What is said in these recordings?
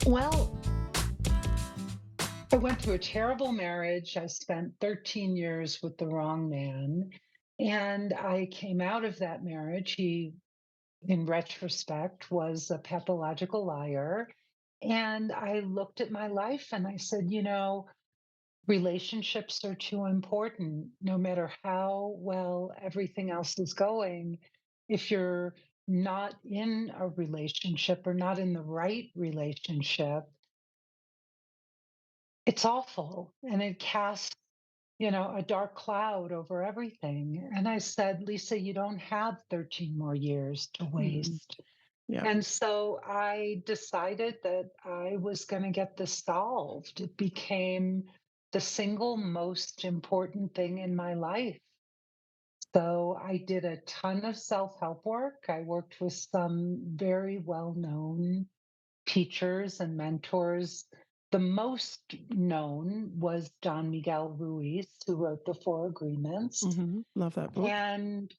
Well, I went through a terrible marriage. I spent 13 years with the wrong man. And I came out of that marriage. He, in retrospect, was a pathological liar. And I looked at my life and I said, relationships are too important, no matter how well everything else is going. If you're not in a relationship or not in the right relationship, it's awful, and it casts, a dark cloud over everything. And I said, "Lisa, you don't have 13 more years to Mm. waste." Yeah. And so I decided that I was going to get this solved. It became the single most important thing in my life. So I did a ton of self-help work. I worked with some very well-known teachers and mentors. The most known was Don Miguel Ruiz, who wrote the Four Agreements. Love that book. And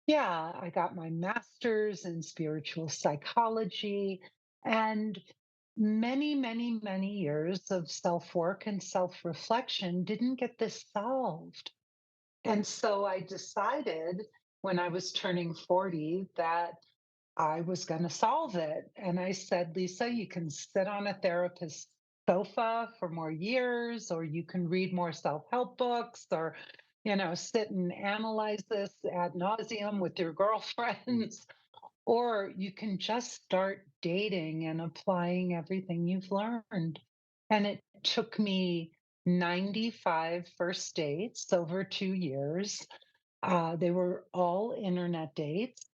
yeah, I got my master's in spiritual psychology and many, many, many years of self work and self reflection didn't get this solved. And so I decided when I was turning 40 that I was going to solve it. And I said, "Lisa, you can sit on a therapist's sofa for more years, or you can read more self help books, or, sit and analyze this ad nauseum with your girlfriends, or you can just start dating and applying everything you've learned." And it took me 95 first dates over 2 years. They were all internet dates.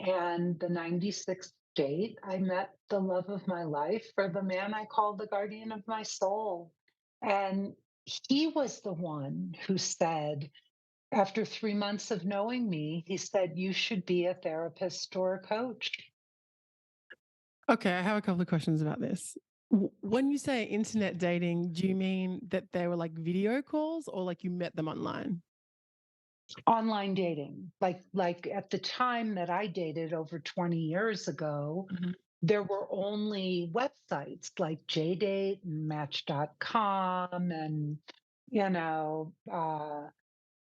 And the 96th date, I met the love of my life, for the man I call the guardian of my soul. And he was the one who said, after 3 months of knowing me, he said, "You should be a therapist or a coach." Okay, I have a couple of questions about this. When you say internet dating, do you mean that they were like video calls or like you met them online? Online dating. Like at the time that I dated over 20 years ago, Mhm. there were only websites like JDate and Match.com and, you know,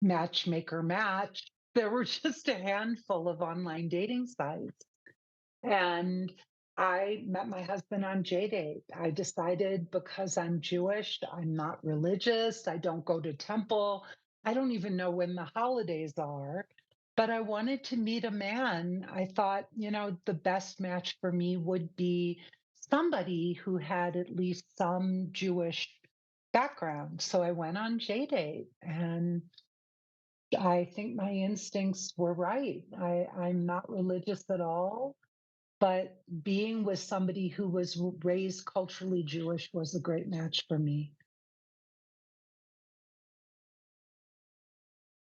Matchmaker Match. There were just a handful of online dating sites. And I met my husband on JDate. I decided, because I'm Jewish, I'm not religious, I don't go to temple, I don't even know when the holidays are. But I wanted to meet a man. I thought, the best match for me would be somebody who had at least some Jewish background. So I went on JDate, and I think my instincts were right. I'm not religious at all, but being with somebody who was raised culturally Jewish was a great match for me.